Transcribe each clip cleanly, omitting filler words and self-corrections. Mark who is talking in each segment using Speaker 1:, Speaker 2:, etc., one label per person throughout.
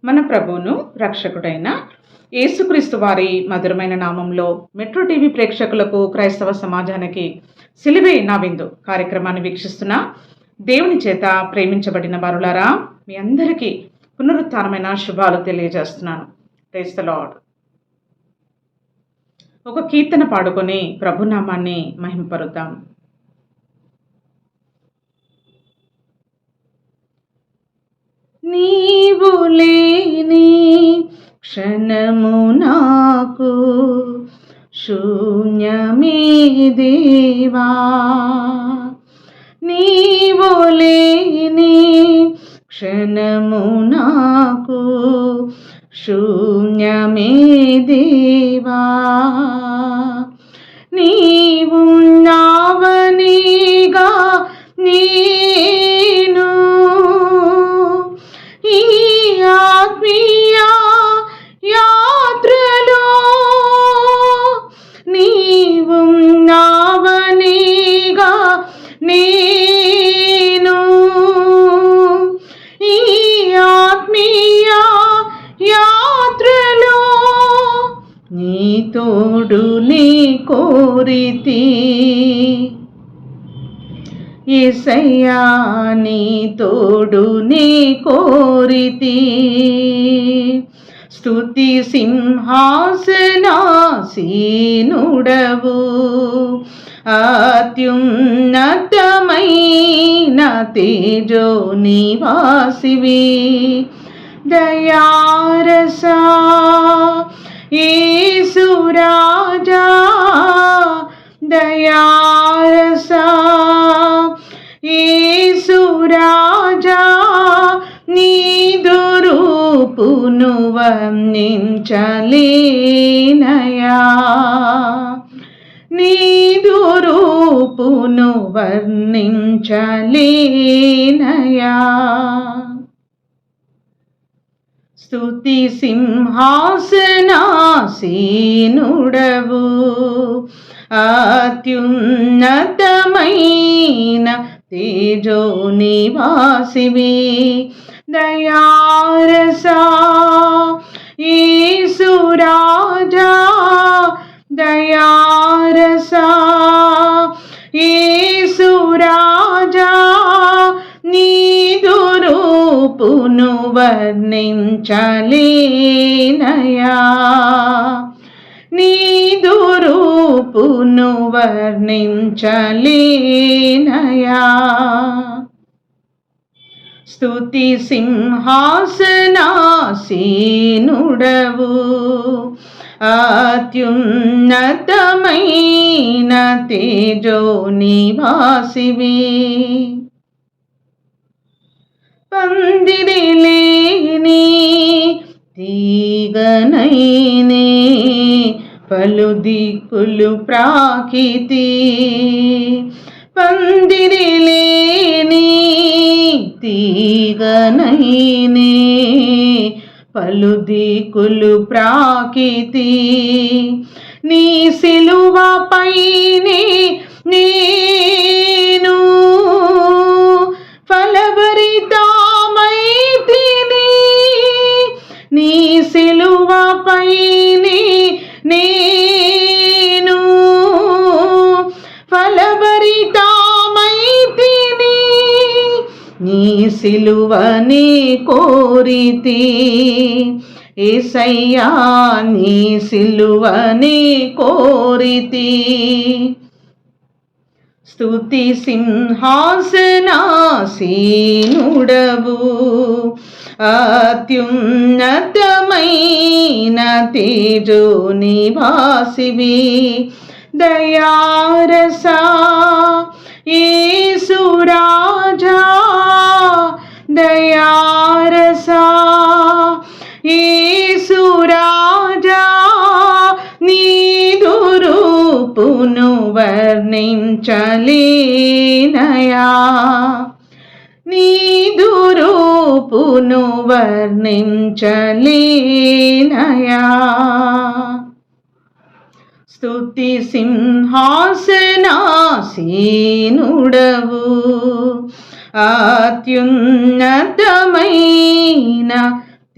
Speaker 1: మన ప్రభువును రక్షకుడైన యేసుక్రీస్తు వారి మధురమైన నామంలో మెట్రో టీవీ ప్రేక్షకులకు, క్రైస్తవ సమాజానికి సిలువే నా విందు కార్యక్రమాన్ని వీక్షిస్తున్న దేవుని చేత ప్రేమించబడిన వారులారా, మీ అందరికీ పునరుత్థానమైన శుభాలు తెలియజేస్తున్నాను. Praise the Lord. ఒక కీర్తన పాడుకొని ప్రభునామాన్ని మహిమపరుద్దాం. నీవు లేని క్షణము నాకు శూన్యమే దేవా, నీవు లేని క్షణము నాకు శూన్యమే దేవా, నీవు నావనిగా నేను ఈ ఆత్మీయ యాత్రలో, నీవు నావనిగా నేను ఈ ఆత్మీయ యాత్రలో నీ తోడు నీ కోరితి యేసయ్యా, నీ తోడు నీ కోరితి. స్తుతి సింహాసనాసీనుడవు, అత్యున్నతమైన తేజో నివాసివి, దయారసా యేసు రాజా, దయారసా యేసు రాజా, నీదు రూపును వర్ణించలేనయా, నీదు రూపును వర్ణించలేనయా. స్తుతి సింహాసనాసీనుడవు, అత్యున్నతమైన తేజో నివాసివి, దయారసా యేసు రాజా, దయారసా యేసు రాజా, నీదు రూపును వర్ణించలేనయా, నీదు రూపును వర్ణించలేనయా. స్తుతి సింహాసనాసీనుడవు, అత్యున్నతమైన తేజో నివాసివి, పందిరి లేని తీగనైనే పలు దిక్కులు ప్రాకితి, పందిరి లేని తీగనైనే పలు దిక్కులు ప్రాకితి, నీ సిలువపైనే నేను ఫలభరితమైతిని, నీ సిలువపైనే నేను ఫలభరితమైతిని, నీ సిలువని కోరితి యేసయ్యా, నీ సిలువని కోరితి. స్తుతి సింహాసనాసీనుడవు, అత్యున్నతమైన తేజో నివాసివి, దయారసా యేసు రాజా, దయారసా యేసు రాజా, నీదు రూపును వర్ణించలేనయా, నీదు రూపును వర్ణించలేనయా. స్తుతి సింహాసనాసీనుడవు, అత్యున్నతమైన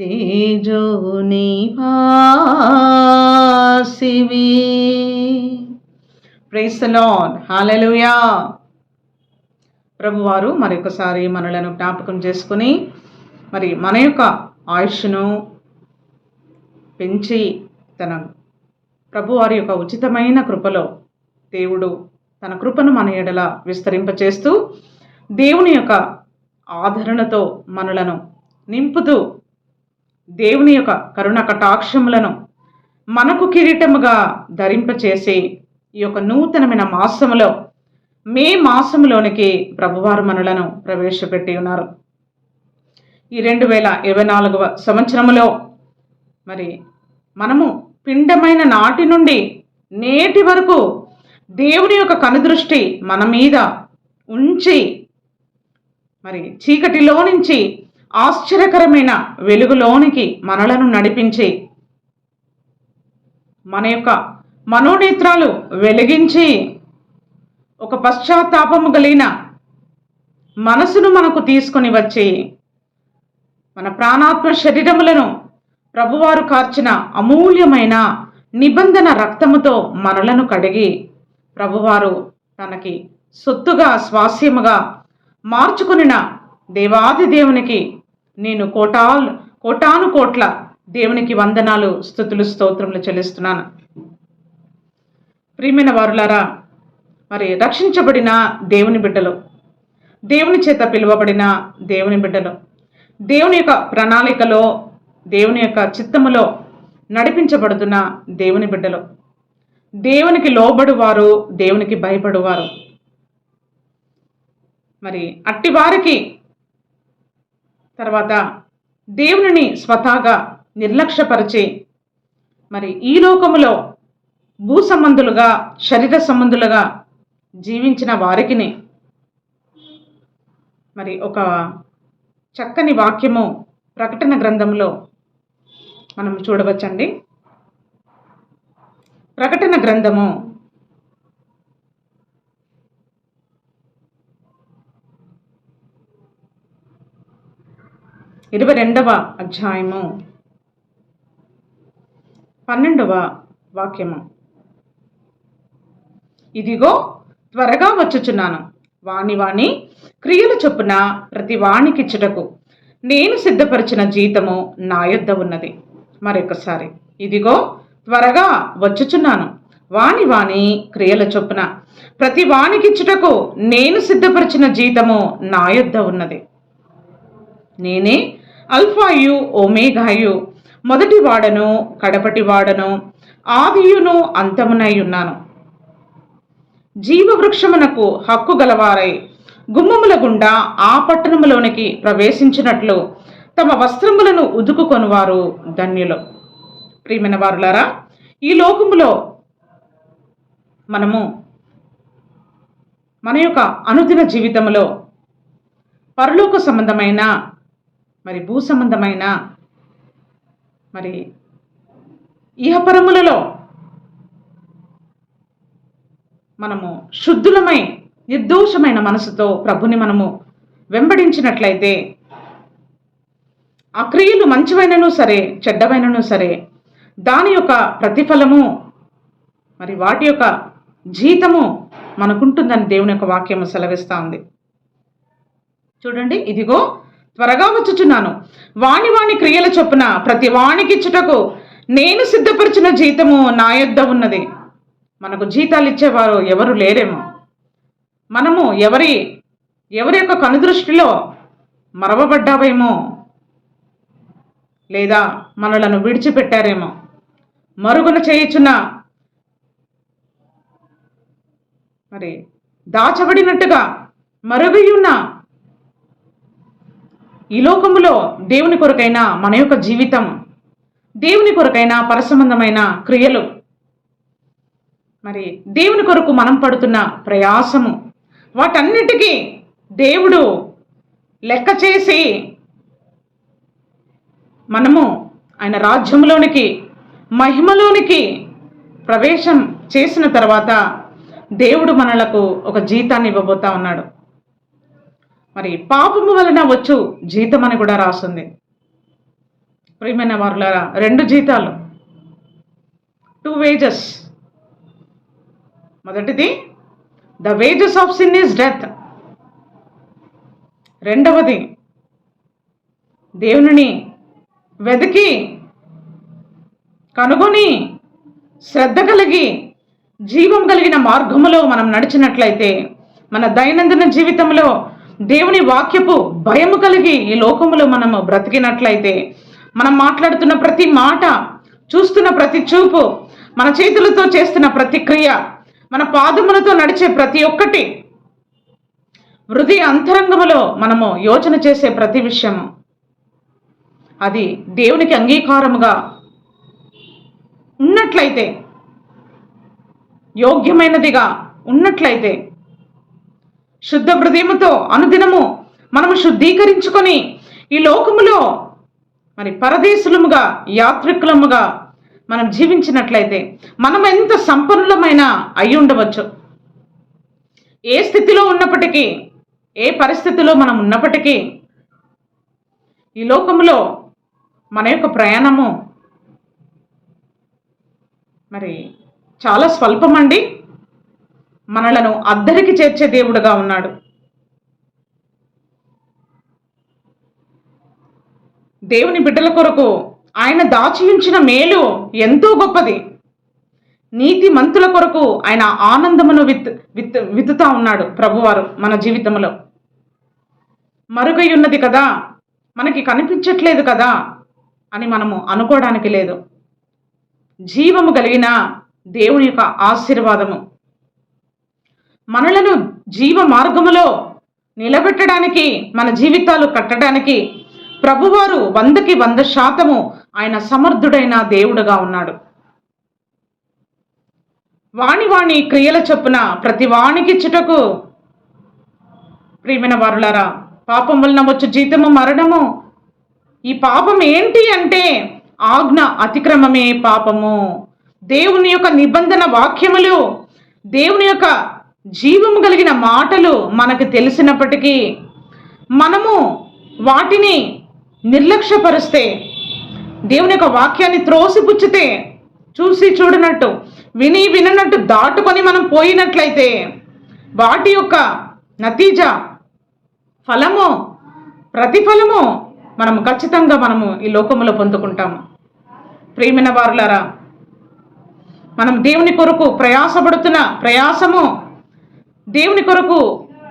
Speaker 1: తేజో నివాసివి. Praise the lord. హల్లెలూయా. ప్రభువారు మరొకసారి మనలను జ్ఞాపకం చేసుకుని మరి మన యొక్క ఆయుష్ను పెంచి తన ప్రభువారి యొక్క ఉచితమైన కృపలో దేవుడు తన కృపను మన ఎడల విస్తరింపచేస్తూ దేవుని యొక్క ఆదరణతో మనలను నింపుతూ దేవుని యొక్క కరుణ కటాక్షములను మనకు కిరీటముగా ధరింపచేసి ఈ యొక్క నూతనమైన మాసములో మే మాసములోనికి ప్రభువారు మనలను ప్రవేశపెట్టి ఉన్నారు. ఈ 2024వ సంవత్సరములో మరి మనము పిండమైన నాటి నుండి నేటి వరకు దేవుని యొక్క కనుదృష్టి మన మీద ఉంచి మరి చీకటిలో నుంచి ఆశ్చర్యకరమైన వెలుగులోనికి మనలను నడిపించి మన యొక్క మనోనేత్రాలు వెలిగించి ఒక పశ్చాత్తాపము కలిగిన మనసును మనకు తీసుకొని వచ్చి మన ప్రాణాత్మ శరీరములను ప్రభువారు కార్చిన అమూల్యమైన నిబంధన రక్తముతో మనలను కడిగి ప్రభువారు తనకి సొత్తుగా స్వాస్యముగా మార్చుకునిన దేవాది దేవునికి నేను కోటాను కోట్ల దేవునికి వందనాలు, స్తుతులు, స్తోత్రములు చెల్లిస్తున్నాను. ప్రియమైన వారులారా, మరి రక్షించబడిన దేవుని బిడ్డలు, దేవుని చేత పిలువబడిన దేవుని బిడ్డలు, దేవుని యొక్క ప్రణాళికలో దేవుని యొక్క చిత్తములో నడిపించబడుతున్న దేవుని బిడ్డలు, దేవునికి లోబడువారు, దేవునికి భయపడువారు, మరి అట్టి వారికి తర్వాత దేవునిని స్వతహాగా నిర్లక్ష్యపరిచి మరి ఈ లోకములో భూ సంబంధులుగా శరీర సంబంధులుగా జీవించిన వారికిని మరి ఒక చక్కని వాక్యము ప్రకటన గ్రంథంలో మనం చూడవచ్చండి. ప్రకటన గ్రంథము 22వ అధ్యాయము 12వ వాక్యము. ఇదిగో త్వరగా వచ్చుచున్నాను, వాని క్రియల చొప్పున ప్రతి వానికిచ్చుటకు నేను సిద్ధపరిచిన జీతము నా యొద్ద ఉన్నది. మరొకసారి, ఇదిగో త్వరగా వచ్చుచున్నాను, వాని క్రియల చొప్పున ప్రతి వానికిచ్చుటకు నేను సిద్ధపరిచిన జీతము నా యొద్ద ఉన్నది. నేనే అల్ఫాయు ఓమేగాయు, మొదటి వాడను కడపటి వాడను, ఆదియును అంతమునై ఉన్నాను. జీవవృక్షమునకు హక్కు గలవారై గుమ్మముల గుండా ఆ పట్టణములోనికి ప్రవేశించినట్లు తమ వస్త్రములను ఉదుకుకొనువారు ధన్యులు. ప్రియమైన వారులారా, ఈ లోకములో మనము మన యొక్క అనుదిన జీవితంలో పరలోక సంబంధమైన మరి భూ సంబంధమైన మరి ఇహపరములలో మనము శుద్ధులమై నిర్దోషమైన మనసుతో ప్రభుని మనము వెంబడించినట్లయితే ఆ క్రియలు మంచివైనను సరే చెడ్డవైనను సరే దాని యొక్క ప్రతిఫలము మరి వాటి యొక్క జీతము మనకుంటుందని దేవుని యొక్క వాక్యము సెలవిస్తూ ఉంది. చూడండి, ఇదిగో త్వరగా వచ్చుచున్నాను, వాని క్రియల చొప్పున ప్రతి వానికిచ్చుటకు నేను సిద్ధపరిచిన జీతము నా యొద్ద ఉన్నది. మనకు జీతాలు ఇచ్చేవారు ఎవరు లేరేమో. మనము ఎవరి యొక్క కనుదృష్టిలో మరవబడ్డావేమో, లేదా మనలను విడిచిపెట్టారేమో, మరుగున చేయుచున్న మరి దాచబడినట్టుగా మరుగుయున్న ఈ లోకములో దేవుని కొరకైనా మన యొక్క జీవితం, దేవుని కొరకైనా పరసంబంధమైన క్రియలు, మరి దేవుని కొరకు మనం పడుతున్న ప్రయాసము, వాటన్నిటికీ దేవుడు లెక్క చేసి మనము ఆయన రాజ్యంలోనికి మహిమలోనికి ప్రవేశం చేసిన తర్వాత దేవుడు మనలకు ఒక జీతాన్ని ఇవ్వబోతా ఉన్నాడు. మరి పాపము వలన వచ్చు జీతం అని కూడా రాస్తుంది. ప్రియమైన వారులారా, 2 జీతాలు, 2 వేజెస్. మొదటిది the wages of sin is death. రెండవది దేవునిని వెతికి కనుగొని శ్రద్ధ కలిగి జీవం కలిగిన మార్గములో మనం నడిచినట్లయితే, మన దైనందిన జీవితంలో దేవుని వాక్యపు భయము కలిగి ఈ లోకములో మనము బ్రతికినట్లయితే, మనం మాట్లాడుతున్న ప్రతి మాట, చూస్తున్న ప్రతి చూపు, మన చేతులతో చేస్తున్న ప్రతి క్రియ, మన పాదములతో నడిచే ప్రతి ఒక్కటి, హృదయ అంతరంగములో మనము యోచన చేసే ప్రతి విషయము అది దేవునికి అంగీకారముగా ఉన్నట్లయితే, యోగ్యమైనదిగా ఉన్నట్లయితే, శుద్ధ హృదయముతో అనుదినము మనము శుద్ధీకరించుకొని ఈ లోకములో మరి పరదేశులముగా, యాత్రికులముగా మనం జీవించినట్లయితే, మనం ఎంత సంపన్నులమైన అయి ఉండవచ్చు. ఏ స్థితిలో ఉన్నప్పటికీ, ఏ పరిస్థితిలో మనం ఉన్నప్పటికీ, ఈ లోకములో మన యొక్క ప్రయాణము మరి చాలా స్వల్పమండి. మనలను అద్దరికి చేర్చే దేవుడుగా ఉన్నాడు. దేవుని బిడ్డల కొరకు ఆయన దాచి ఉంచిన మేలు ఎంతో గొప్పది. నీతి మంతుల కొరకు ఆయన ఆనందమును విత్తుతా ఉన్నాడు ప్రభువారు మన జీవితంలో. మరుగై ఉన్నది కదా, మనకి కనిపించట్లేదు కదా అని మనము అనుకోవడానికి లేదు. జీవము కలిగిన దేవుని యొక్క ఆశీర్వాదము మనలను జీవ మార్గములో నిలబెట్టడానికి, మన జీవితాలు కట్టడానికి ప్రభువారు 100కి 100% ఆయన సమర్థుడైన దేవుడుగా ఉన్నాడు. వాణి క్రియల చొప్పున ప్రతి వానికి ఇచ్చుటకు. ప్రియమైన వారులారా, పాపం వలన వచ్చు జీతము మరణము. ఈ పాపం ఏంటి అంటే ఆజ్ఞ అతిక్రమమే పాపము. దేవుని యొక్క నిబంధన వాక్యములు, దేవుని యొక్క జీవము కలిగిన మాటలు మనకు తెలిసినప్పటికీ మనము వాటిని నిర్లక్ష్యపరిస్తే, దేవుని యొక్క వాక్యాన్ని త్రోసిపుచ్చితే, చూసి చూడనట్టు, విని విననట్టు దాటుకొని మనం పోయినట్లయితే, వాటి యొక్క నతీజా, ఫలము, ప్రతిఫలము మనము ఖచ్చితంగా ఈ లోకములో పొందుకుంటాము. ప్రియమైన వారులారా, మనం దేవుని కొరకు ప్రయాసపడుతున్న ప్రయాసము, దేవుని కొరకు,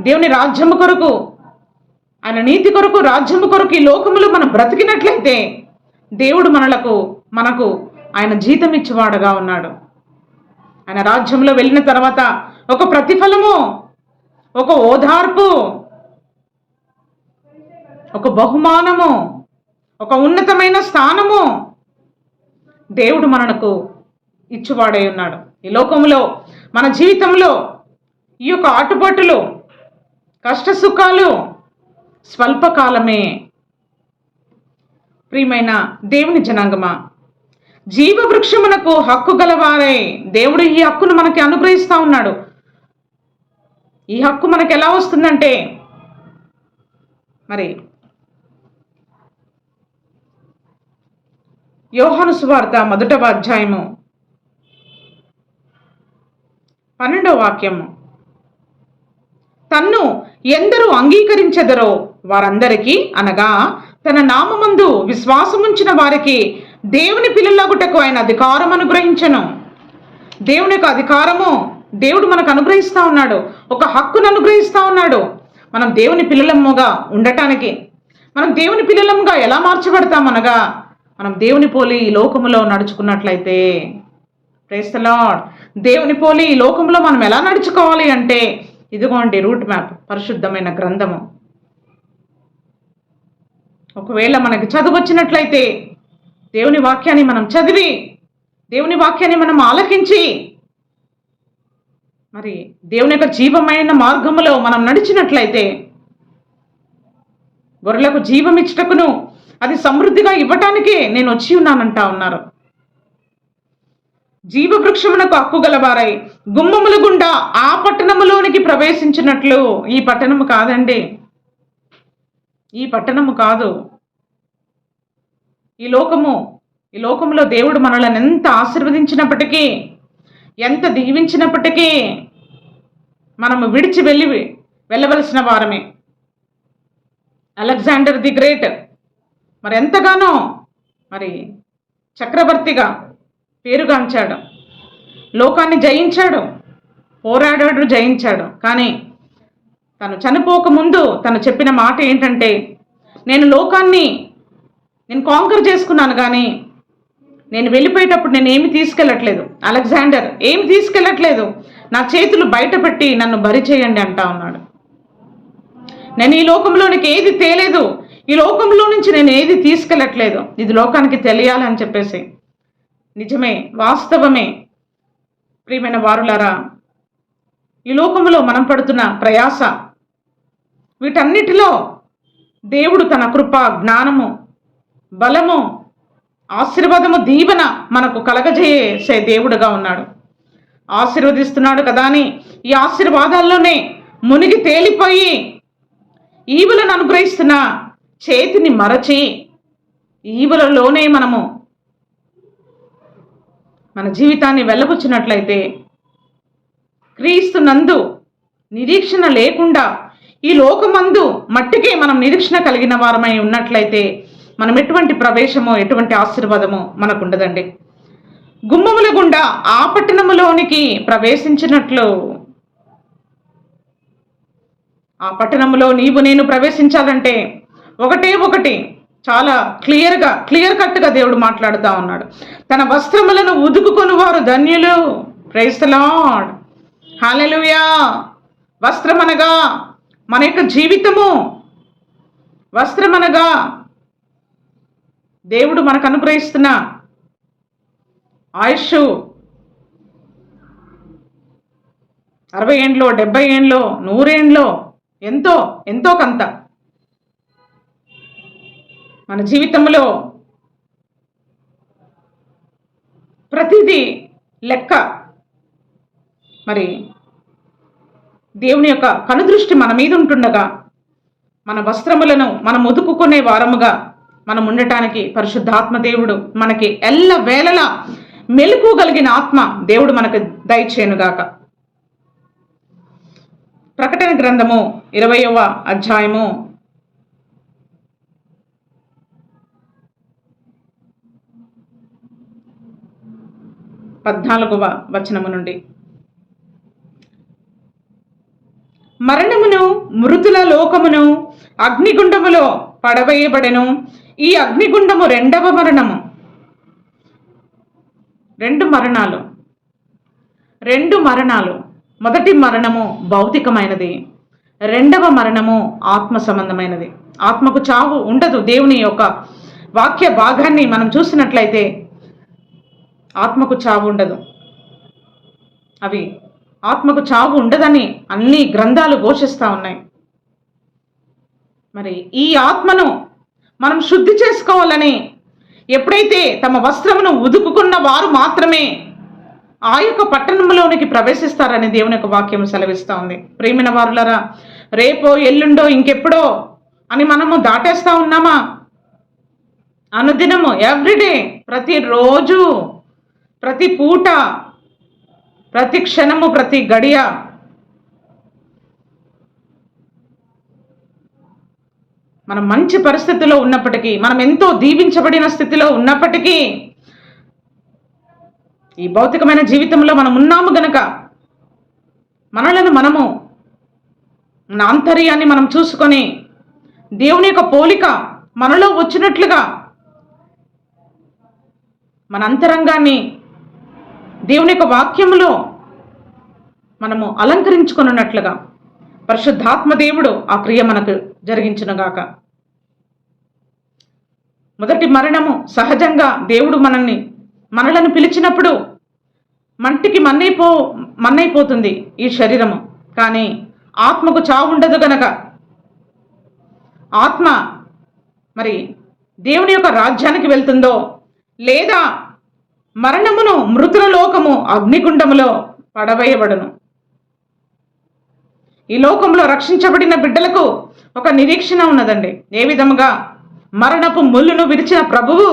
Speaker 1: దేవుని రాజ్యము కొరకు, ఆయన నీతి కొరకు, రాజ్యము కొరకు ఈ లోకములో మనం బ్రతికినట్లయితే దేవుడు మనకు ఆయన జీతం ఇచ్చేవాడుగా ఉన్నాడు. ఆయన రాజ్యంలో వెళ్ళిన తర్వాత ఒక ప్రతిఫలము, ఒక ఓదార్పు, ఒక బహుమానము, ఒక ఉన్నతమైన స్థానము దేవుడు మనకు ఇచ్చువాడై ఉన్నాడు. ఈ లోకంలో మన జీవితంలో ఈ యొక్క ఆటుపాటులు, కష్ట సుఖాలు స్వల్పకాలమే. ప్రియమైన దేవుని జనాంగమా, జీవవృక్షమునకు హక్కు గలవారే దేవుడు ఈ హక్కును మనకి అనుగ్రహిస్తా ఉన్నాడు. ఈ హక్కు మనకు ఎలా వస్తుందంటే, మరి యోహాను సువార్త 1వ అధ్యాయము 12వ వాక్యము, తన్ను ఎందరూ అంగీకరించెదరో వారందరికీ, అనగా తన నామమందు విశ్వాసముంచిన వారికి దేవుని పిల్లలగుటకు ఆయన అధికారం అనుగ్రహించెను. దేవుని యొక్క అధికారము దేవుడు మనకు అనుగ్రహిస్తా ఉన్నాడు. ఒక హక్కును అనుగ్రహిస్తా ఉన్నాడు. మనం దేవుని పిల్లలముగా ఉండటానికి, మనం దేవుని పిల్లలముగా ఎలా మార్చబడతామనగా, మనం దేవుని పోలి ఈ లోకములో నడుచుకున్నట్లయితే, ప్రైజ్ ది లార్డ్, దేవుని పోలి ఈ లోకంలో మనం ఎలా నడుచుకోవాలి అంటే, ఇదిగోండి రూట్ మ్యాప్, పరిశుద్ధమైన గ్రంథము. ఒకవేళ మనకి చదువు వచ్చినట్లయితే దేవుని వాక్యాన్ని మనం చదివి, దేవుని వాక్యాన్ని మనం ఆలకించి, మరి దేవుని యొక్క జీవమైన మార్గములో మనం నడిచినట్లయితే, గొర్రెలకు జీవం ఇచ్చుటకును అది సమృద్ధిగా ఇవ్వటానికే నేను వచ్చి ఉన్నానంటా ఉన్నారు. జీవవృక్షమునకు హక్కు గలవారై గుమ్మముల గుండా ఆ పట్టణములోనికి ప్రవేశించినట్లు. ఈ పట్టణము కాదండి, ఈ పట్టణము కాదు. ఈ లోకంలో దేవుడు మనల్ని ఎంత ఆశీర్వదించినప్పటికీ, ఎంత దీవించినప్పటికీ మనము విడిచి వెళ్ళవలసిన వారమే. అలెగ్జాండర్ ది గ్రేట్ మరి ఎంతగానో చక్రవర్తిగా పేరుగాంచాడు, లోకాన్ని జయించాడు, పోరాడాడు, జయించాడు. కానీ తను చనిపోకముందు తను చెప్పిన మాట ఏంటంటే, నేను లోకాన్ని కాంకర్ చేసుకున్నాను, కానీ నేను వెళ్ళిపోయేటప్పుడు నేను ఏమి తీసుకెళ్ళట్లేదు. అలెగ్జాండర్ ఏమి తీసుకెళ్ళట్లేదు, నా చేతులు బయట పెట్టి నన్ను బరి చేయండి అంటా ఉన్నాడు. నేను ఈ లోకంలోనికి ఏది తేలేదు, ఈ లోకంలో నుంచి నేను ఏది తీసుకెళ్ళట్లేదు, ఇది లోకానికి తెలియాలని చెప్పేసి. నిజమే, వాస్తవమే. ప్రియమైన వారులారా, ఈ లోకంలో మనం పడుతున్న ప్రయాస, వీటన్నిటిలో దేవుడు తన కృప, జ్ఞానము, బలము, ఆశీర్వాదము, దీవెన మనకు కలగజేసే దేవుడుగా ఉన్నాడు. ఆశీర్వదిస్తున్నాడు కదా అని ఈ ఆశీర్వాదాల్లోనే మునిగి తేలిపోయి ఈవులను అనుగ్రహిస్తున్న చేతిని మరచి ఈవులలోనే మనము మన జీవితాన్ని వెళ్ళబుచ్చినట్లయితే, క్రీస్తునందు నిరీక్షణ లేకుండా ఈ లోకమందు మట్టికే మనం నిరీక్షణ కలిగిన వారమై ఉన్నట్లయితే మనం ఎటువంటి ప్రవేశమో ఎటువంటి ఆశీర్వాదమో మనకు ఉండదండి. గుమ్మముల గుండా ఆ పట్టణములోనికి ప్రవేశించినట్లు, ఆ పట్టణములో నీవు నేను ప్రవేశించాలంటే ఒకటి చాలా క్లియర్ కట్గా దేవుడు మాట్లాడుతూ ఉన్నాడు. తన వస్త్రములను ఉదుకుకొని వారు ధన్యులు. ప్రైజ్ ది లార్డ్, హల్లెలూయా. వస్త్రమనగా మన యొక్క జీవితము, వస్త్రమనగా దేవుడు మనకు అనుగ్రహిస్తున్న ఆయుష్ 60 ఏండ్లో, 70 ఏండ్లో, 100 ఏండ్లో, ఎంతో కొంత మన జీవితంలో ప్రతిదీ లెక్క. మరి దేవుని యొక్క కనుదృష్టి మన మీద ఉంటుండగా మన వస్త్రములను మనం ఉదుకుకునే వారముగా మనం ఉండటానికి పరిశుద్ధాత్మ దేవుడు మనకి ఎల్ల వేళలా మెలుకోగలిగిన ఆత్మ దేవుడు మనకు దయచేయునుగాక. ప్రకటన గ్రంథము 20వ అధ్యాయము 14వ వచనము నుండి, మరణమును, మృతుల లోకమును అగ్నిగుండములో పడవేయబడెను. ఈ అగ్నిగుండము రెండవ మరణము. 2 మరణాలు. మొదటి మరణము భౌతికమైనది, రెండవ మరణము ఆత్మ సంబంధమైనది. ఆత్మకు చావు ఉండదు. దేవుని యొక్క వాక్య భాగాన్ని మనం చూసినట్లయితే ఆత్మకు చావు ఉండదు. ఆత్మకు చావు ఉండదని అన్ని గ్రంథాలు ఘోషిస్తూ ఉన్నాయి. మరి ఈ ఆత్మను మనం శుద్ధి చేసుకోవాలని ఎప్పుడైతే తమ వస్త్రమును ఉదుకుకున్న వారు మాత్రమే ఆ యొక్క పట్టణంలోనికి ప్రవేశిస్తారని దేవుని యొక్క వాక్యం సెలవిస్తూ ఉంది. ప్రియమైన వారులారా, రేపో ఎల్లుండో ఇంకెప్పుడో అని మనము దాటేస్తా ఉన్నామా? అనుదినము, ఎవ్రీడే, ప్రతిరోజు, ప్రతి పూట, ప్రతి క్షణము, ప్రతి గడియ మనం మంచి పరిస్థితిలో ఉన్నప్పటికీ, మనం ఎంతో దీవించబడిన స్థితిలో ఉన్నప్పటికీ, ఈ భౌతికమైన జీవితంలో మనం ఉన్నాము గనక మనలను మనము, మన ఆంతర్యాన్ని మనం చూసుకొని దేవుని యొక్క పోలిక మనలో వచ్చినట్లుగా మన అంతరంగాన్ని దేవుని యొక్క వాక్యములో మనము అలంకరించుకున్నట్లుగా పరిశుద్ధాత్మ దేవుడు ఆ క్రియ మనకు జరిగించునుగాక. మొదటి మరణము సహజంగా దేవుడు మనలను పిలిచినప్పుడు మంటికి మన్నైపోతుంది ఈ శరీరము. కానీ ఆత్మకు చావు ఉండదు గనక ఆత్మ మరి దేవుని యొక్క రాజ్యానికి వెళ్తుందో, లేదా మరణమును, మృతుల లోకము అగ్నిగుండములో పడవేయబడును. ఈ లోకంలో రక్షించబడిన బిడ్డలకు ఒక నిరీక్షణ ఉన్నదండి. ఏ విధముగా మరణపు ముళ్ళును విరిచిన ప్రభువు,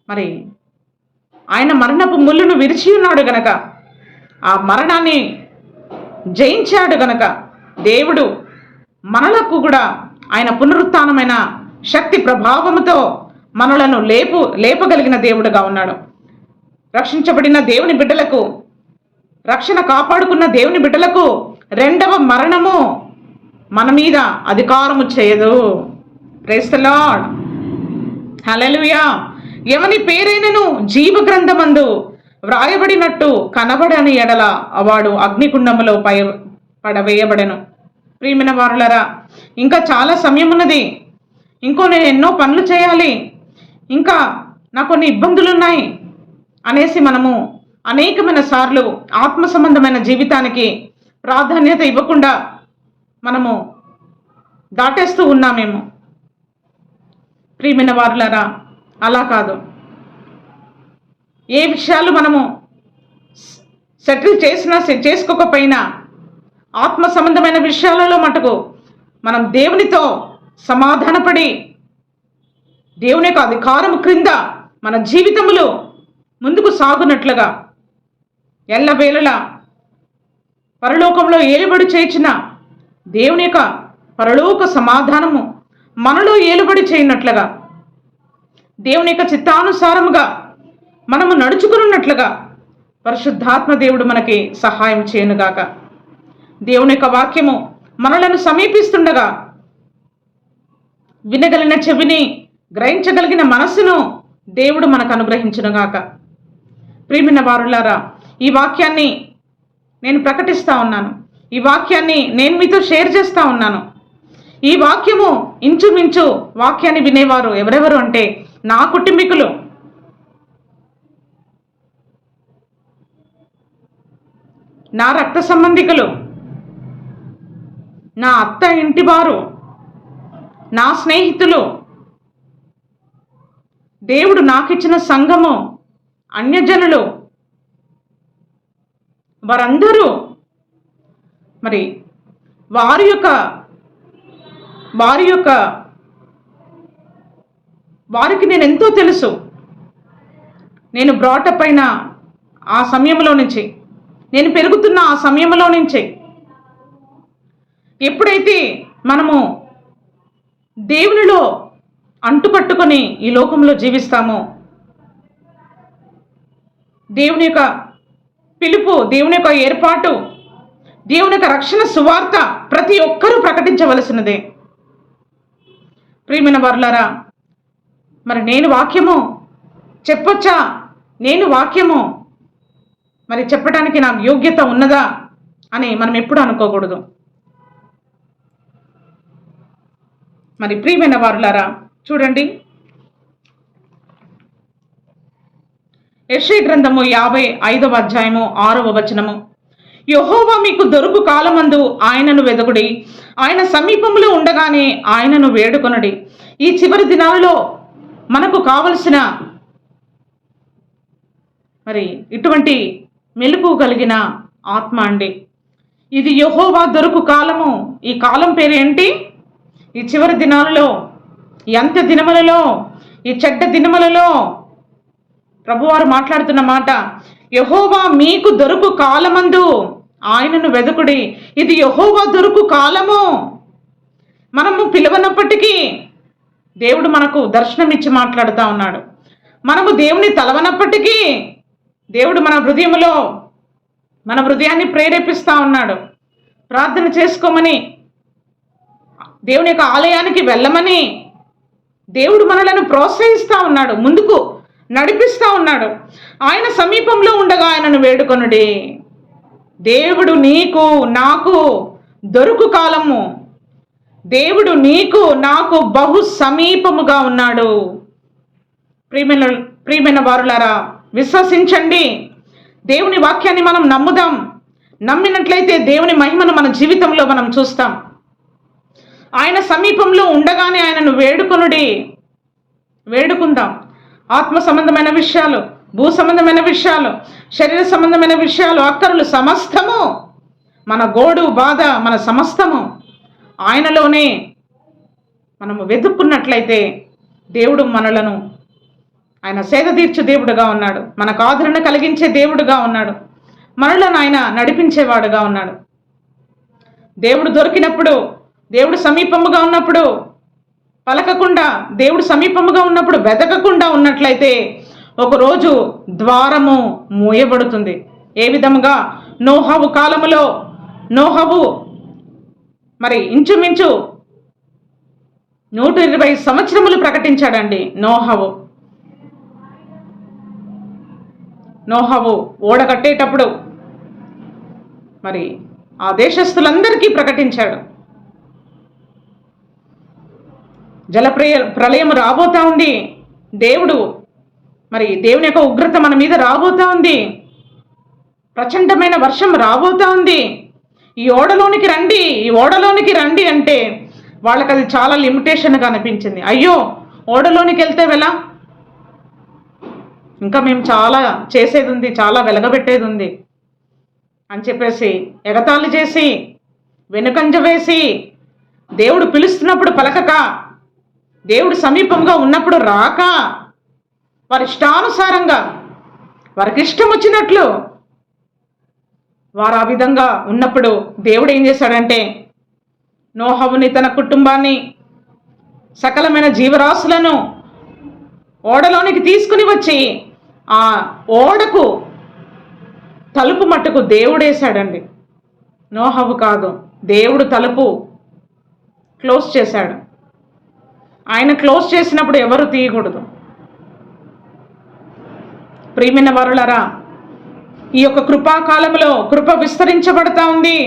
Speaker 1: మరి ఆయన మరణపు ముళ్ళును విరిచి ఉన్నాడు గనక, ఆ మరణాన్ని జయించాడు గనక దేవుడు మనలకు కూడా ఆయన పునరుత్థానమైన శక్తి ప్రభావముతో మనలను లేపగలిగిన దేవుడుగా ఉన్నాడు. రక్షించబడిన దేవుని బిడ్డలకు, రక్షణ కాపాడుకున్న దేవుని బిడ్డలకు రెండవ మరణము మన మీద అధికారము చేయదు. ప్రైజ్ ది లార్డ్, హల్లెలూయా. ఎవని పేరైనను జీవ గ్రంథమందు వ్రాయబడినట్టు కనబడని ఎడల వాడు అగ్నికుండములో పడవేయబడెను. ప్రియమైన వారులారా, ఇంకా చాలా సమయం ఉన్నది. నేను ఎన్నో పనులు చేయాలి, ఇంకా నాకు కొన్ని ఇబ్బందులు ఉన్నాయి అనేసి మనము అనేకమైన సార్లు ఆత్మ సంబంధమైన జీవితానికి ప్రాధాన్యత ఇవ్వకుండా మనము దాటేస్తూ ఉన్నామేమో. ప్రియమైన వారులారా, అలా కాదు. ఏ విషయాలు మనము సెటిల్ చేసినా చేసుకోకపోయినా ఆత్మ సంబంధమైన విషయాలలో మటుకు మనం దేవునితో సమాధానపడి దేవుని యొక్క అధికారం క్రింద మన జీవితములు ముందుకు సాగునట్లుగా ఎల్లవేళలా పరలోకంలో ఏలుబడి చేయించిన దేవుని యొక్క పరలోక సమాధానము మనలో ఏలుబడి చేయనట్లుగా, దేవుని యొక్క చిత్తానుసారముగా మనము నడుచుకున్నట్లుగా పరిశుద్ధాత్మ దేవుడు మనకి సహాయం చేయనుగాక. దేవుని యొక్క వాక్యము మనలను సమీపిస్తుండగా వినగలిగిన చెవిని, గ్రహించగలిగిన మనస్సును దేవుడు మనకు అనుగ్రహించునుగాక. ప్రియమైన వారులారా, ఈ వాక్యాన్ని నేను ప్రకటిస్తూ ఉన్నాను. ఈ వాక్యాన్ని నేను మీతో షేర్ చేస్తూ ఉన్నాను. ఈ వాక్యము ఇంచుమించు వాక్యాన్ని వినేవారు ఎవరెవరు అంటే నా కుటుంబీకులు, నా రక్త సంబంధికులు, నా అత్త ఇంటి వారు, నా స్నేహితులు, దేవుడు నాకిచ్చిన సంఘము, అన్యజనులు, వారందరూ మరి వారికి నేను ఎంతో తెలుసు. నేను బ్రాటప్ అయిన ఆ సమయంలో నుంచి, నేను పెరుగుతున్న ఆ సమయంలో నుంచి, ఎప్పుడైతే మనము దేవునిలో అంటుకట్టుకొని ఈ లోకంలో జీవిస్తామో, దేవుని యొక్క పిలుపు, దేవుని యొక్క ఏర్పాటు, దేవుని యొక్క రక్షణ సువార్త ప్రతి ఒక్కరూ ప్రకటించవలసినదే. ప్రియమైన వారులారా, మరి నేను వాక్యము చెప్పొచ్చా? నేను వాక్యము మరి చెప్పడానికి నాకు యోగ్యత ఉన్నదా అని మనం ఎప్పుడు అనుకోకూడదు. మరి ప్రియమైన వారులారా, చూడండి, యెషయా గ్రంథము 55వ అధ్యాయము 6వ వచనము. యెహోవా మీకు దొరుకు కాలమందు ఆయనను వెదకుడి, ఆయన సమీపంలో ఉండగానే ఆయనను వేడుకొనుడి. ఈ చివరి దినాలలో మనకు కావలసిన మరి ఇటువంటి మెలుపు కలిగిన ఆత్మ అండి. ఇది యెహోవా దొరుకు కాలము. ఈ కాలం పేరు ఏంటి? ఈ చివరి దినాలలో, ఈ అంత్య దినములలో, ఈ చెడ్డ దినములలో ప్రభువారు మాట్లాడుతున్న మాట, యెహోవా మీకు దొరుకు కాలమందు ఆయనను వెదకుడి. ఇది యెహోవా దొరుకు కాలము. మనము పిలవనప్పటికీ దేవుడు మనకు దర్శనమిచ్చి మాట్లాడుతూ ఉన్నాడు. మనము దేవుని తలవనప్పటికీ దేవుడు మన హృదయాన్ని ప్రేరేపిస్తూ ఉన్నాడు. ప్రార్థన చేసుకోమని, దేవుని యొక్క ఆలయానికి వెళ్ళమని దేవుడు మనలను ప్రోత్సహిస్తూ ఉన్నాడు, ముందుకు నడిపిస్తూ ఉన్నాడు. ఆయన సమీపంలో ఉండగా ఆయనను వేడుకొనుడి. దేవుడు నీకు నాకు దొరుకు కాలము, దేవుడు నీకు నాకు బహు సమీపముగా ఉన్నాడు. ప్రియమైన వారులారా, విశ్వసించండి. దేవుని వాక్యాన్ని మనం నమ్ముదాం. నమ్మినట్లయితే దేవుని మహిమను మన జీవితంలో మనం చూస్తాం. ఆయన సమీపంలో ఉండగానే ఆయనను వేడుకుందాం. ఆత్మ సంబంధమైన విషయాలు, భూ సంబంధమైన విషయాలు, శరీర సంబంధమైన విషయాలు, అక్కరులు సమస్తము, మన గోడు బాధ, మన సమస్తము ఆయనలోనే మనము వెతుక్కున్నట్లయితే దేవుడు మనలను ఆయన సేద తీర్చు దేవుడుగా ఉన్నాడు, మనకు ఆదరణ కలిగించే దేవుడుగా ఉన్నాడు, మనలను ఆయన నడిపించేవాడుగా ఉన్నాడు. దేవుడు దొరికినప్పుడు, దేవుడు సమీపముగా ఉన్నప్పుడు పలకకుండా, దేవుడు సమీపముగా ఉన్నప్పుడు వెతకకుండా ఉన్నట్లయితే ఒకరోజు ద్వారము మూయబడుతుంది. ఏ విధముగా నోహవు కాలములో నోహవు మరి ఇంచుమించు 120 సంవత్సరములు ప్రకటించాడండి నోహవు ఓడ కట్టేటప్పుడు మరి ఆ దేశస్థులందరికీ ప్రకటించాడు. ప్రళయం రాబోతా ఉంది, దేవుని యొక్క ఉగ్రత మన మీద రాబోతా ఉంది, ప్రచండమైన వర్షం రాబోతా ఉంది, ఈ ఓడలోనికి రండి అంటే వాళ్ళకి అది చాలా లిమిటేషన్గా అనిపించింది. అయ్యో, ఓడలోనికి వెళ్తే ఎలా, ఇంకా మేము చాలా చేసేది ఉంది, చాలా వెలగబెట్టేది ఉంది అని చెప్పేసి ఎగతాళి చేసి వెనుకంజ వేసి, దేవుడు పిలుస్తున్నప్పుడు పలకక, దేవుడు సమీపంగా ఉన్నప్పుడు రాక, వారి ఇష్టానుసారంగా వారికి ఇష్టం వచ్చినట్లు వారు ఆ విధంగా ఉన్నప్పుడు దేవుడు ఏం చేశాడంటే నోహవుని, తన కుటుంబాన్ని, సకలమైన జీవరాశులను ఓడలోనికి తీసుకుని వచ్చి ఆ ఓడకు తలుపు మట్టుకు దేవుడేశాడండి. నోహవు కాదు, దేవుడు తలుపు క్లోజ్ చేశాడు. ఆయన క్లోజ్ చేసినప్పుడు ఎవరు తీయకూడదు. ప్రియమైన వారులారా, ఈ యొక్క కృపాకాలంలో కృప విస్తరించబడతా ఉంది.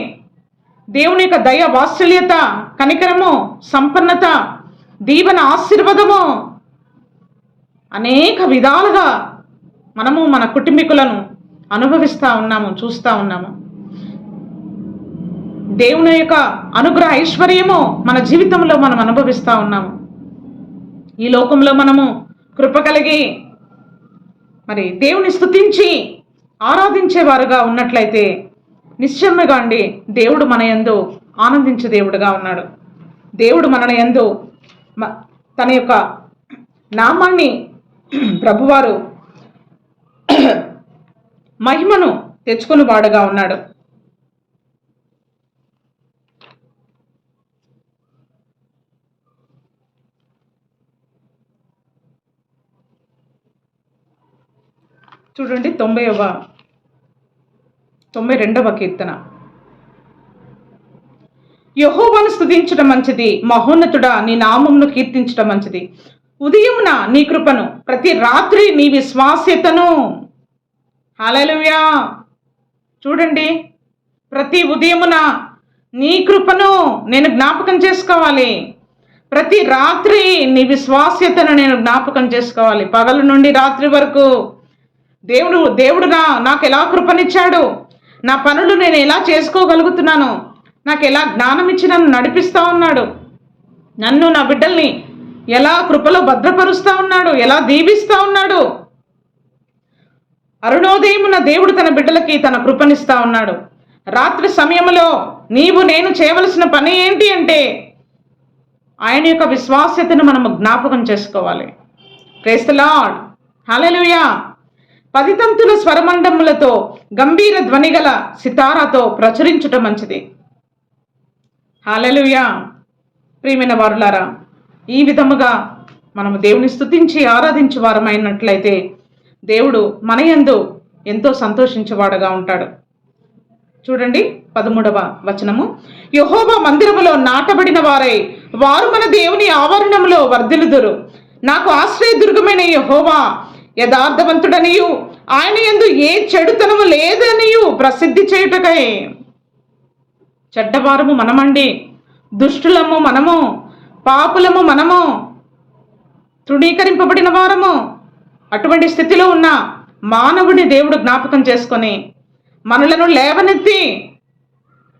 Speaker 1: దేవుని యొక్క దయ, వాత్సల్యత, కనికరము, సంపన్నత, దీవెన, ఆశీర్వాదము అనేక విధాలుగా మనము మన కుటుంబీకులను అనుభవిస్తూ ఉన్నాము, చూస్తూ ఉన్నాము. దేవుని యొక్క అనుగ్రహ ఐశ్వర్యము మన జీవితంలో మనం అనుభవిస్తూ ఉన్నాము. ఈ లోకంలో మనము కృప కలిగి మరి దేవుని స్తుతించి ఆరాధించేవారుగా ఉన్నట్లయితే నిశ్చయముగా అండి దేవుడు మన యందు ఆనందించే దేవుడుగా ఉన్నాడు. దేవుడు మన యందు తన యొక్క నామాన్ని ప్రభువారు మహిమను తెచ్చుకుని వాడుగా ఉన్నాడు. చూడండి 92వ కీర్తన. యెహోవాను స్తుతించడం మంచిది, మహోన్నతుడా నీ నామమును కీర్తించడం మంచిది. ఉదయమున నీ కృపను, ప్రతి రాత్రి నీ విశ్వాస్యతను. హల్లెలూయా. చూడండి, ప్రతి ఉదయమున నీ కృపను నేను జ్ఞాపకం చేసుకోవాలి, ప్రతి రాత్రి నీ విశ్వాస్యతను నేను జ్ఞాపకం చేసుకోవాలి. పగలు నుండి రాత్రి వరకు దేవుడు నాకు ఎలా కృపనిచ్చాడు, నా పనులు నేను ఎలా చేసుకోగలుగుతున్నాను, నాకు ఎలా జ్ఞానం ఇచ్చి నన్ను నడిపిస్తూ ఉన్నాడు, నన్ను నా బిడ్డల్ని ఎలా కృపలో భద్రపరుస్తూ ఉన్నాడు, ఎలా దీవిస్తూ ఉన్నాడు. అరుణోదయమున దేవుడు తన బిడ్డలకి తన కృపనిస్తూ ఉన్నాడు. రాత్రి సమయంలో నేను చేయవలసిన పని ఏంటి అంటే ఆయన యొక్క విశ్వాస్యతను మనము జ్ఞాపకం చేసుకోవాలి. Praise the lord. హల్లెలూయా. 10 తంతుల స్వరమండములతో గంభీర ధ్వనిగల సితారాతో ప్రచురించుట మంచిది. హల్లెలూయా. ప్రియమైన వారులారా, ఈ విధముగా మనము దేవుని స్తుతించి ఆరాధించే వారమైనట్లయితే దేవుడు మన యందు ఎంతో సంతోషించేవాడుగా ఉంటాడు. చూడండి 13వ వచనము. యెహోవా మందిరములో నాటబడిన వారై వారు మన దేవుని ఆవరణములో వర్ధిల్లుదురు. నాకు ఆశ్రయదుర్గమైన యెహోవా యథార్థవంతుడనియు ఆయన యందు ఏ చెడుతనము లేదనియు ప్రసిద్ధి చేయుటకై. చెడ్డవారము మనమండి, దుష్టులము మనము, పాపులము మనము, తృణీకరింపబడిన వారము. అటువంటి స్థితిలో ఉన్న మానవుడిని దేవుడు జ్ఞాపకం చేసుకొని మనలను లేవనెత్తి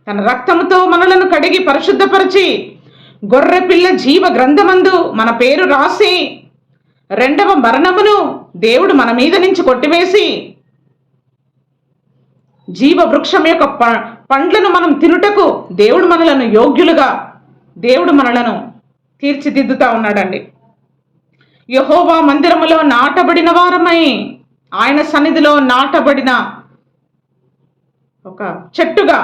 Speaker 1: తన రక్తముతో మనలను కడిగి పరిశుద్ధపరిచి గొర్రె పిల్ల జీవ గ్రంథమందు మన పేరు రాసి 2వ మరణమును దేవుడు మన మీద నుంచి కొట్టివేసి జీవ వృక్షం యొక్క పండ్లను మనం తినుటకు దేవుడు మనలను యోగ్యులుగా దేవుడు మనలను తీర్చిదిద్దుతా ఉన్నాడండి. యెహోవా మందిరములో నాటబడిన వారమై, ఆయన సన్నిధిలో నాటబడిన ఒక చెట్టుగా,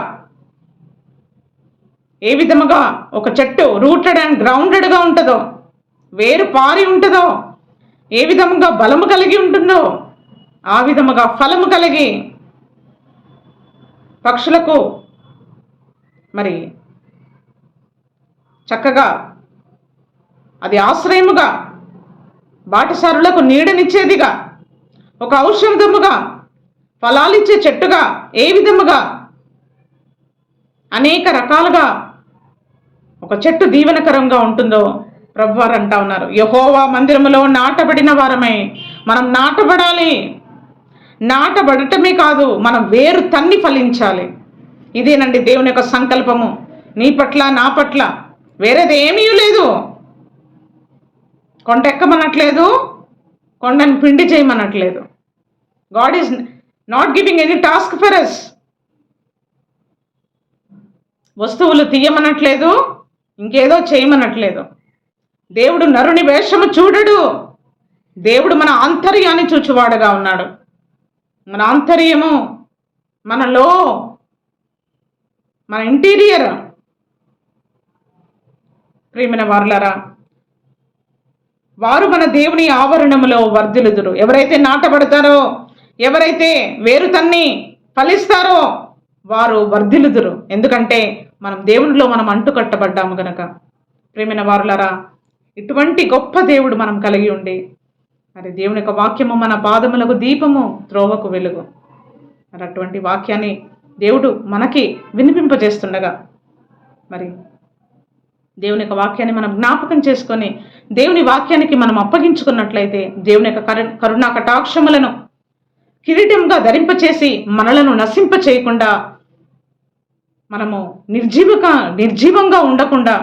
Speaker 1: ఏ విధముగా ఒక చెట్టు రూటెడ్ అండ్ గ్రౌండెడ్గా ఉంటుందో, వేరు పారి ఉంటుందో, ఏ విధముగా బలము కలిగి ఉంటుందో ఆ విధముగా ఫలము కలిగి పక్షులకు మరి చక్కగా అది ఆశ్రయముగా, బాటసారులకు నీడనిచ్చేదిగా, ఒక ఔషధముగా, ఫలాలిచ్చే చెట్టుగా, ఏ విధముగా అనేక రకాలుగా ఒక చెట్టు దీవెనకరంగా ఉంటుందో ప్రభువారు అంటా ఉన్నారు. యెహోవా మందిరములో నాటబడిన వారమై, మనం నాటబడాలి. నాటబడటమే కాదు, మనం వేరు తన్ని ఫలించాలి. ఇదేనండి దేవుని యొక్క సంకల్పము నీ పట్ల, నా పట్ల. వేరేది ఏమీ లేదు. కొండ ఎక్కమనట్లేదు, కొండని పిండి చేయమనట్లేదు. God is not giving any task for us. వస్తువులు తీయమనట్లేదు, ఇంకేదో చేయమనట్లేదు. దేవుడు నరుని వేషము చూడడు. దేవుడు మన ఆంతర్యాన్ని చూచువాడుగా ఉన్నాడు. మన ఆంతర్యము, మనలో, మన ఇంటీరియర్. ప్రియమైన వారులారా, వారు మన దేవుని ఆవరణములో వర్ధిల్లుదురు. ఎవరైతే నాటబడతారో, ఎవరైతే వేరు తన్ని ఫలిస్తారో వారు వర్ధిల్లుదురు. ఎందుకంటే మనం దేవునిలో మనం అంటుకట్టబడ్డాము గనక. ప్రియమైన వారులారా, ఇటువంటి గొప్ప దేవుడు మనం కలిగి ఉండి, మరి దేవుని యొక్క వాక్యము మన పాదములకు దీపము, త్రోవకు వెలుగు. మరి అటువంటి వాక్యాన్ని దేవుడు మనకి వినిపింపజేస్తుండగా, మరి దేవుని యొక్క వాక్యాన్ని మనం జ్ఞాపకం చేసుకొని దేవుని వాక్యానికి మనం అప్పగించుకున్నట్లయితే దేవుని యొక్క కరుణా కటాక్షములను కిరీటంగా ధరింపచేసి మనలను నశింప చేయకుండా, మనము నిర్జీవంగా ఉండకుండా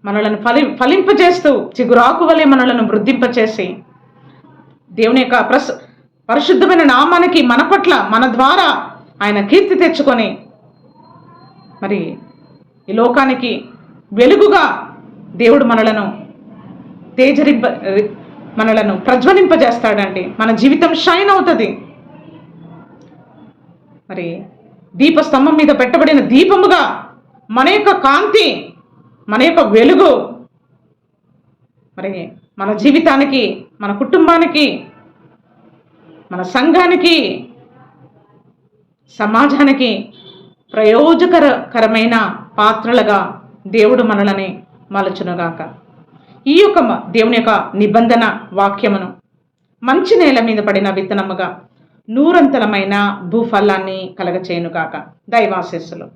Speaker 1: మనలను ఫలింపజేస్తూ చిగురాకు వలె మనలను వృద్ధింపచేసి దేవుని యొక్క పరిశుద్ధమైన నామానికి మన పట్ల, మన ద్వారా ఆయన కీర్తి తెచ్చుకొని మరి ఈ లోకానికి వెలుగుగా దేవుడు మనలను ప్రజ్వలింపజేస్తాడండి. మన జీవితం షైన్ అవుతుంది. మరి దీపస్తంభం మీద పెట్టబడిన దీపముగా మన యొక్క కాంతి, మన యొక్క వెలుగు మరి మన జీవితానికి, మన కుటుంబానికి, మన సంఘానికి, సమాజానికి ప్రయోజకరమైన పాత్రలుగా దేవుడు మనల్ని మలచునుగాక. ఈ యొక్క దేవుని యొక్క నిబంధన వాక్యమును మంచి నేల మీద పడిన విత్తనముగా నూరంతలమైన భూఫలాన్ని కలగచేయునుగాక. దైవాశీస్సులు.